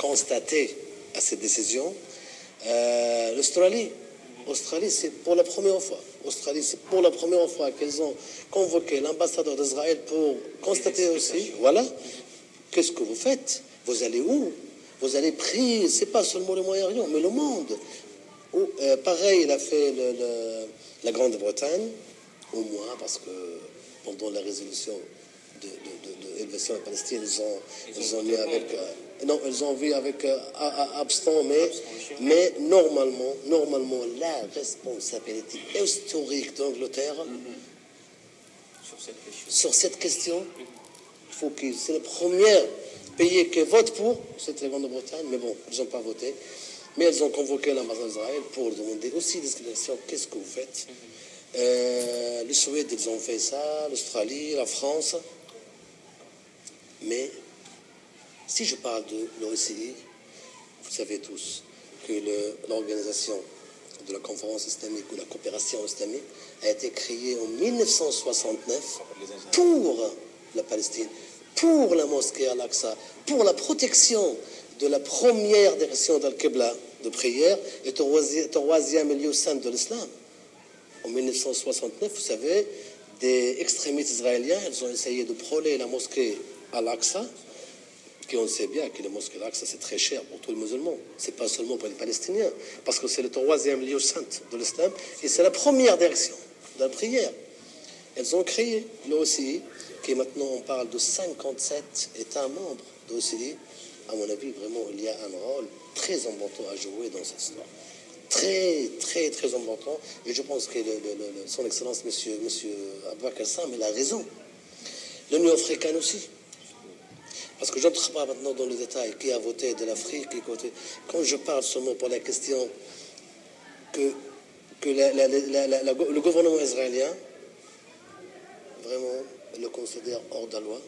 constaté à cette décision, l'Australie, c'est pour la première fois. C'est pour la première fois qu'ils ont convoqué l'ambassadeur d'Israël pour constater aussi, voilà, qu'est-ce que vous faites? Vous allez où? Vous allez prier, c'est pas seulement le Moyen-Orient, mais le monde. Pareil, il a fait la Grande-Bretagne, au moins, parce que pendant la résolution de l'élévation de Palestine, ils ont mis avec... non, ils ont vu avec abstant, mais normalement, la responsabilité historique d'Angleterre sur cette question, il faut que c'est le premier pays qui vote pour, c'est la Grande-Bretagne, mais bon, ils n'ont pas voté. Mais elles ont convoqué l'ambassade d'Israël pour demander aussi des explications. Qu'est-ce que vous faites? Les Suèdes, ils ont fait ça, l'Australie, la France. Mais si je parle de l'OCI, vous savez tous que l'organisation de la conférence islamique ou la coopération islamique a été créée en 1969 pour la Palestine, pour la mosquée Al-Aqsa, pour la protection de la première direction d'Al-Qibla de prière et troisième lieu saint de l'islam. En 1969, vous savez, des extrémistes israéliens, ils ont essayé de prôner la mosquée Al-Aqsa, on sait bien que la mosquée Al-Aqsa, c'est très cher pour tous les musulmans. C'est pas seulement pour les Palestiniens, parce que c'est le troisième lieu saint de l'islam et c'est la première direction de la prière. Elles ont créé l'OCI, qui maintenant on parle de 57 États membres de l'OCI. À mon avis, vraiment, il y a un rôle très important à jouer dans cette histoire. Très, très, très important. Et je pense que son Excellence, monsieur Abba Kassam, il a raison. L'Union africaine aussi. Parce que je n'entre pas maintenant dans le détail qui a voté de l'Afrique. Quand je parle seulement pour la question que le gouvernement israélien, vraiment, le considère hors de la loi.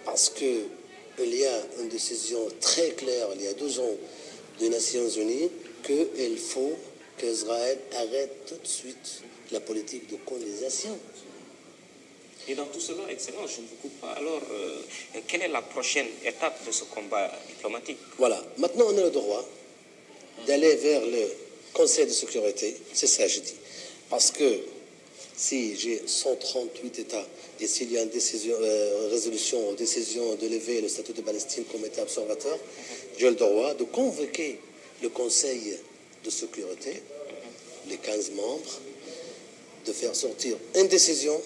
Parce que il y a une décision très claire, il y a 2 ans, des Nations Unies, qu'il faut qu'Israël arrête tout de suite la politique de colonisation. Et dans tout cela, Excellence, je ne vous coupe pas. Alors, quelle est la prochaine étape de ce combat diplomatique? Voilà. Maintenant, on a le droit d'aller vers le Conseil de sécurité. C'est ça, je dis. Parce que si j'ai 138 États et s'il y a une résolution ou décision de lever le statut de Palestine comme État observateur, j'ai le droit de convoquer le Conseil de sécurité, les 15 membres, de faire sortir une décision.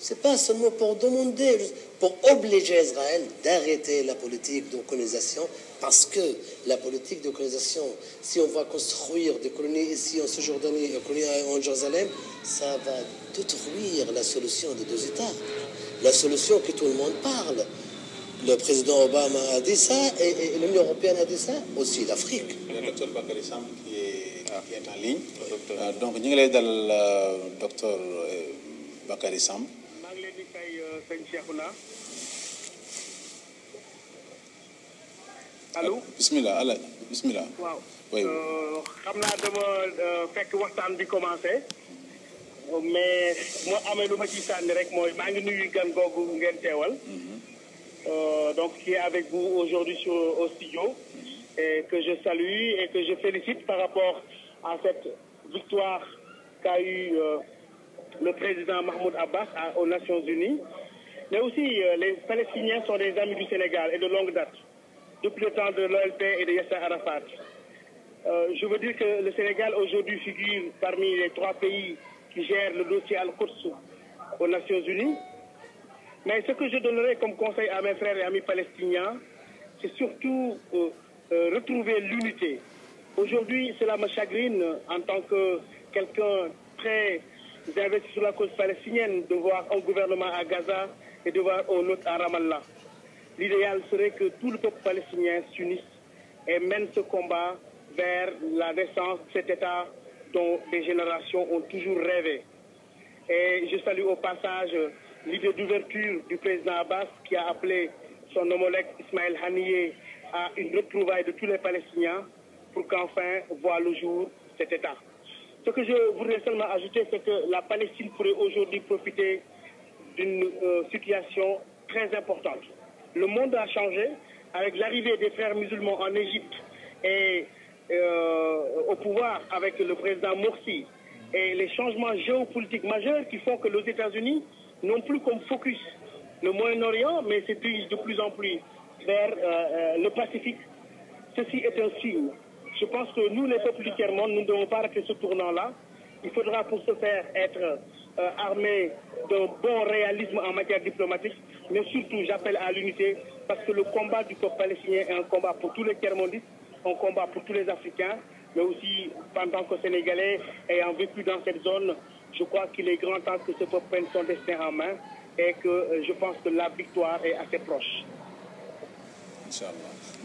C'est pas seulement pour demander, pour obliger Israël d'arrêter la politique de colonisation, parce que la politique de colonisation, si on va construire des colonies ici en Cisjordanie et des colonies en Jérusalem, ça va détruire la solution des 2 États. La solution que tout le monde parle. Le président Obama a dit ça et l'Union européenne a dit ça, aussi l'Afrique. Le docteur Bakary Samb qui est en ligne. Donc, ñu ngi lay dalal docteur Bakary Samb. maa ngi leen di fay sëñ Cheikhouna. allo. bismillah bismillah. waaw. oui. xam naa dama fekk waxtaan bi commencé mais moo amee lu ma ciy sànni rek mooy maa ngi nuyu gan googu ngeen teewal. Donc qui est avec vous aujourd'hui au studio et que je salue et que je félicite par rapport à cette victoire qu'a eu le président Mahmoud Abbas aux Nations Unies. Mais aussi les Palestiniens sont des amis du Sénégal et de longue date, depuis le temps de l'OLP et de Yasser Arafat. Je veux dire que le Sénégal aujourd'hui figure parmi les 3 pays qui gèrent le dossier Al-Quds aux Nations Unies. Mais ce que je donnerais comme conseil à mes frères et amis palestiniens, c'est surtout retrouver l'unité. Aujourd'hui, cela me chagrine en tant que quelqu'un très investi sur la cause palestinienne de voir un gouvernement à Gaza et de voir un autre à Ramallah. L'idéal serait que tout le peuple palestinien s'unisse et mène ce combat vers la naissance de cet État dont des générations ont toujours rêvé. Et je salue au passage l'idée d'ouverture du président Abbas qui a appelé son homologue Ismaël Haniyeh à une retrouvaille de tous les Palestiniens pour qu'enfin voit le jour cet État. Ce que je voudrais seulement ajouter, c'est que la Palestine pourrait aujourd'hui profiter d'une situation très importante. Le monde a changé, avec l'arrivée des frères musulmans en Égypte et au pouvoir avec le président Morsi et les changements géopolitiques majeurs qui font que les États-Unis n'ont plus comme focus le Moyen-Orient, mais se dirigent de plus en plus vers le Pacifique. Ceci est un signe. Je pense que nous, les peuples du tiers-monde, nous ne devons pas rater ce tournant-là. Il faudra pour ce faire être armé d'un bon réalisme en matière diplomatique, mais surtout j'appelle à l'unité parce que le combat du peuple palestinien est un combat pour tous les tiers-mondistes, un combat pour tous les Africains, mais aussi en tant que Sénégalais ayant vécu dans cette zone, je crois qu'il est grand temps que ce peuple prenne son destin en main et que je pense que la victoire est assez proche. Inch'Allah.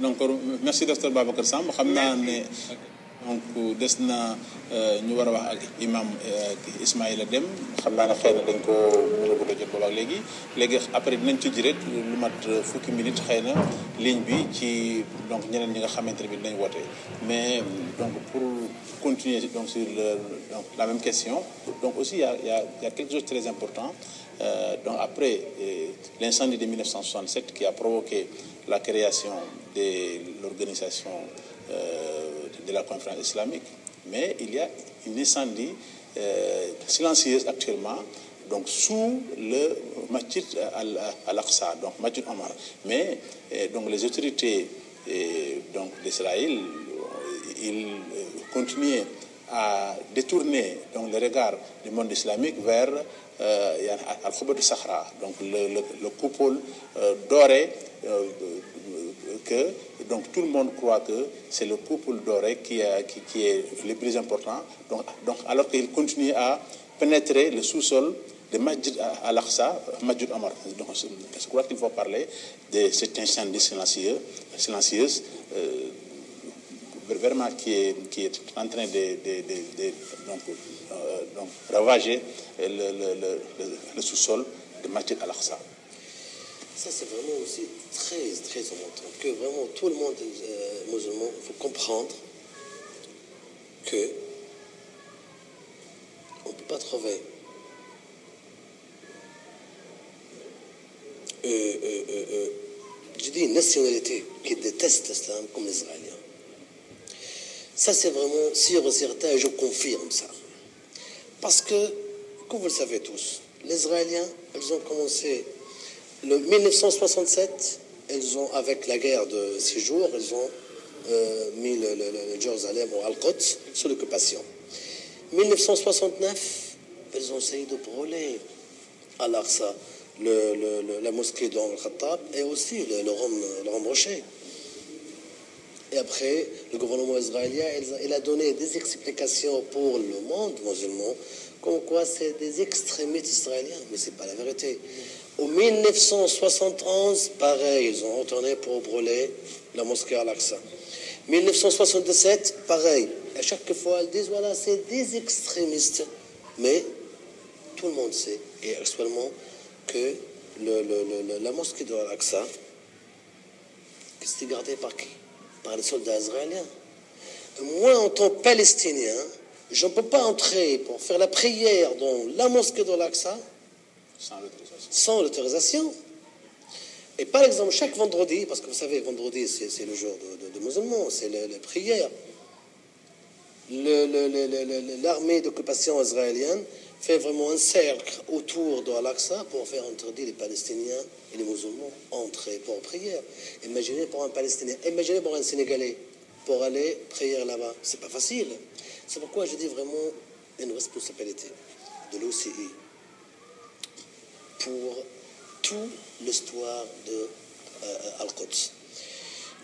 Donc merci docteur Babacar Samb xam naa ne donc des na ñu war a wax ak imam Ismaïla Deme xam naa ne xëy na dañ ko mën a bëgg a jot boobu ak léegi après dinañ tëj rek lu mat fukki minutes xëy na ligne bi ci donc ñeneen ñi nga xamante ne bi dinañ woote mais donc pour continuer donc sur donc la même question donc aussi il y a quelque chose de très important donc après l'incendie de 1967 qui a provoqué la création de l'organisation de la conférence islamique, mais il y a une incendie silencieuse actuellement donc sous le Masjid Al-Aqsa, donc Masjid Omar. Mais donc les autorités donc d'Israël, ils continuaient à détourner donc le regard du monde islamique vers Al-Khouba du Sahara, donc le coupole doré que donc tout le monde croit que c'est le coupole doré qui est le plus important. Donc alors qu'il continue à pénétrer le sous-sol de Masjid Al-Aqsa, Masjid Omar. Donc je crois qu'il faut parler de cet incendie silencieuse vraiment qui est en train de donc ravager le sous-sol de Masjid Al-Aqsa. Ça, c'est vraiment aussi très, très important. Que vraiment tout le monde musulman, il faut comprendre que on ne peut pas trouver je dis une nationalité qui déteste l'islam comme les Israéliens. Ça, c'est vraiment sûr et certain et je confirme ça. Parce que, comme vous le savez tous, les Israéliens, ils ont commencé le 1967, ils ont, avec la guerre de 6 jours, ils ont mis le Jérusalem ou Al-Quds sous l'occupation. 1969, ils ont essayé de brûler Al-Aqsa, la mosquée de Al-Khattab et aussi le Rome Rocher. Et après, le gouvernement israélien, il a donné des explications pour le monde musulman, comme quoi c'est des extrémistes israéliens, mais ce n'est pas la vérité. En 1971, pareil, ils ont retourné pour brûler la mosquée Al-Aqsa. 1977, pareil. À chaque fois, ils disent, voilà, c'est des extrémistes. Mais tout le monde sait, et actuellement, que la mosquée de Al-Aqsa, c'était gardée par qui? Par les soldats israéliens. Moi, en tant que Palestinien, je ne peux pas entrer pour faire la prière dans la mosquée de Al-Aqsa sans l'autorisation. Et par exemple, chaque vendredi, parce que vous savez, vendredi, c'est le jour de musulmans, c'est les prières, l'armée d'occupation israélienne fait vraiment un cercle autour de Al-Aqsa pour faire interdire les Palestiniens et les musulmans entrer pour prière. Imaginez pour un Palestinien, imaginez pour un Sénégalais, pour aller prier là-bas. C'est pas facile. C'est pourquoi je dis vraiment une responsabilité de l'OCI pour toute l'histoire de Al-Quds.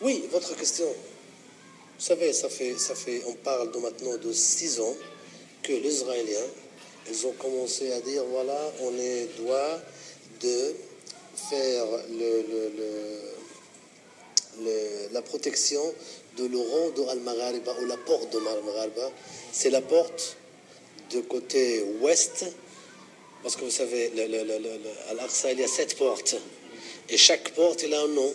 Oui, votre question. Vous savez, ça fait, on parle de maintenant de 6 ans que les Israéliens, ils ont commencé à dire, voilà, on doit de faire la protection de l'Oran de Al-Maghariba, ou la porte de Al-Maghariba. C'est la porte de côté ouest, parce que vous savez, Al-Aqsa, il y a 7 portes, et chaque porte, il a un nom.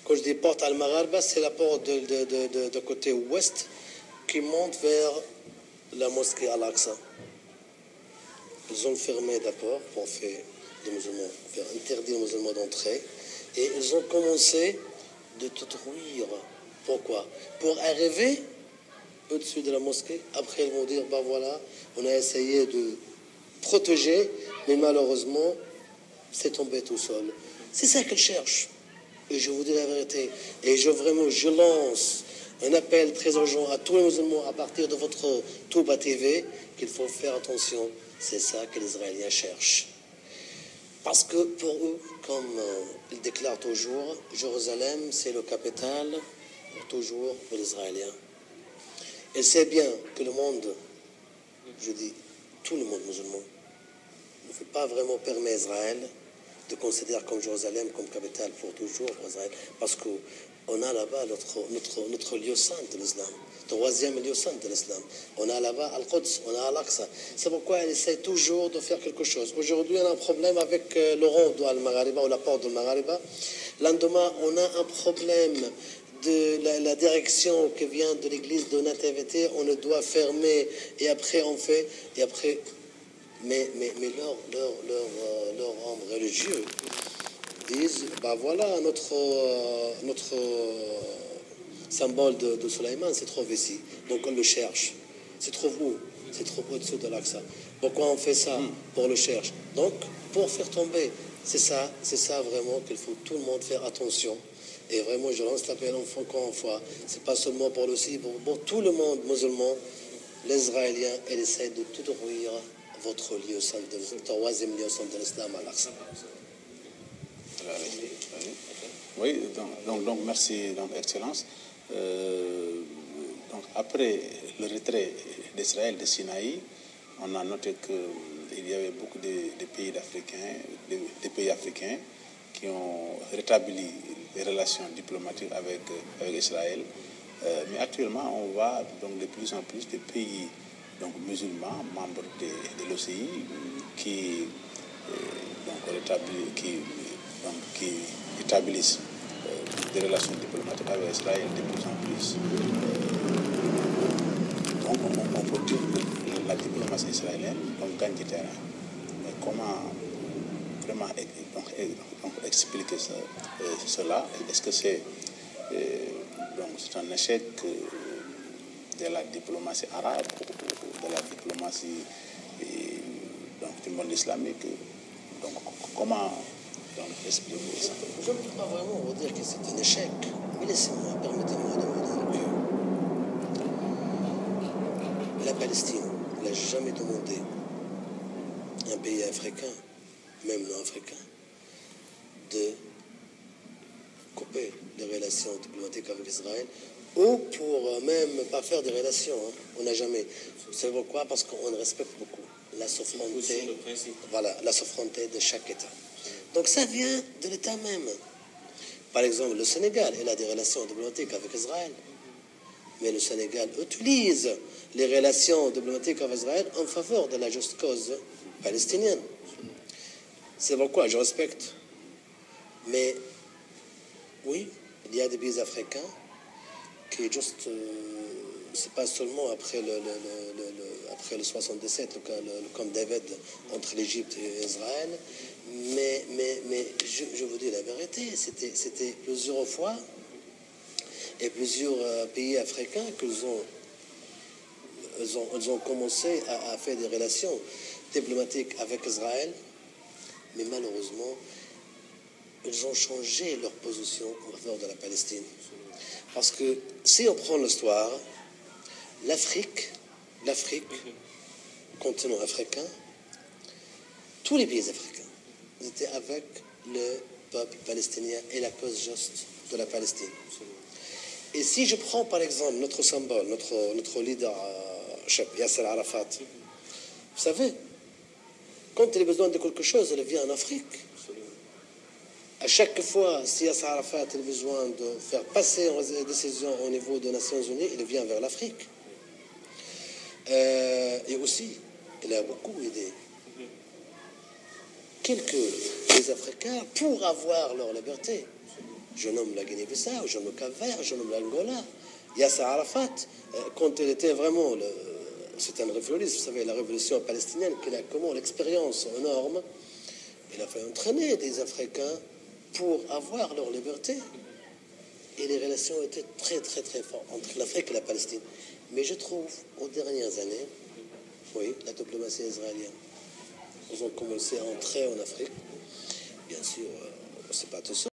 Quand je dis porte Al-Maghariba, c'est la porte de côté ouest qui monte vers la mosquée Al-Aqsa. Ils ont fermé d'abord pour faire interdire aux musulmans d'entrer, et ils ont commencé de détruire. Pourquoi? Pour arriver au-dessus de la mosquée. Après, ils vont dire, ben voilà, on a essayé de protéger, mais malheureusement, c'est tombé tout seul. C'est ça qu'ils cherchent. Et je vous dis la vérité. Et je lance un appel très urgent à tous les musulmans à partir de votre Touba TV qu'il faut faire attention. C'est ça que les Israéliens cherchent. Parce que pour eux, comme ils déclarent toujours, Jérusalem, c'est le capital pour toujours pour les Israéliens. Et c'est bien que le monde, je dis tout le monde musulman, ne fait pas vraiment permettre à Israël de considérer comme Jérusalem comme capitale pour toujours pour Israël, parce qu'on a là-bas notre lieu saint de l'islam, troisième lieu saint de l'islam. On a là-bas Al-Quds, on a Al-Aqsa. C'est pourquoi elle essaie toujours de faire quelque chose. Aujourd'hui, on a un problème avec le rond de Al-Maghariba ou la porte de Al-Maghariba. Lendemain, on a un problème de la direction qui vient de l'église de Nativité. On le doit fermer et après on fait, et après... Mais leur homme religieux disent, bah voilà, notre symbole de Sulayman se trouve ici. Donc on le cherche. Se trouve où? Se trouve au-dessus de l'Aqsa. Pourquoi on fait ça? Pour le chercher. Donc, pour faire tomber, c'est ça vraiment qu'il faut tout le monde faire attention. Et vraiment, je lance l'appel encore une fois. C'est pas seulement pour le Syrie, pour tout le monde musulman, les Israéliens, ils essaient de tout détruire votre lieu saint, le troisième lieu saint de l'islam à l'Aqsa. Oui, donc merci, donc, Excellence. Donc, après le retrait d'Israël de Sinaï, on a noté qu'il y avait beaucoup de pays africains qui ont rétabli les relations diplomatiques avec Israël. Mais actuellement, on voit donc de plus en plus de pays donc musulmans, membres de l'OCI, qui établissent des relations diplomatiques avec Israël de plus en plus. Donc on peut dire que la diplomatie israélienne gagne du terrain. Mais comment vraiment donc expliquer cela? Est-ce que c'est un échec de la diplomatie arabe ou de la diplomatie du monde islamique? Donc comment expliquer ça? Je ne peux pas vraiment vous dire que c'est un échec, mais laissez-moi, permettez-moi de vous dire. La Palestine n'a jamais demandé à un pays africain, même non africain, de couper les relations diplomatiques avec Israël, ou pour même pas faire des relations. On n'a jamais. C'est pourquoi? Parce qu'on respecte beaucoup la souveraineté, la souveraineté de chaque État. Donc ça vient de l'État même. Par exemple, le Sénégal, il a des relations diplomatiques avec Israël. Mais le Sénégal utilise les relations diplomatiques avec Israël en faveur de la juste cause palestinienne. C'est pourquoi je respecte. Mais oui, il y a des pays africains qui juste, c'est pas seulement après le 77, le camp David entre l'Égypte et Israël, mais je vous dis la vérité, c'était plusieurs fois et plusieurs pays africains ils ont commencé à faire des relations diplomatiques avec Israël, mais malheureusement, ils ont changé leur position en faveur de la Palestine. Parce que si on prend l'histoire, l'Afrique, continent africain, tous les pays africains étaient avec le peuple palestinien et la cause juste de la Palestine. Et si je prends par exemple notre symbole, notre leader, Yasser Arafat, vous savez, quand il a besoin de quelque chose, il vient en Afrique. À chaque fois, si Yasser Arafat a besoin de faire passer une décision au niveau des Nations Unies, il vient vers l'Afrique. Et aussi, il a beaucoup aidé quelques pays africains pour avoir leur liberté. Je nomme la Guinée-Bissau, je nomme le Cap-Vert, je nomme l'Angola. Yasser Arafat, quand il était vraiment c'est un révolutionniste, vous savez, la révolution palestinienne, qu'il a comment l'expérience énorme, il a fait entraîner des Africains pour avoir leur liberté. et les relations étaient très très très fortes entre l'Afrique et la Palestine. Mais je trouve, aux dernières années, oui, la diplomatie israélienne, ils ont commencé à entrer en Afrique. Bien sûr, c'est pas tout seul.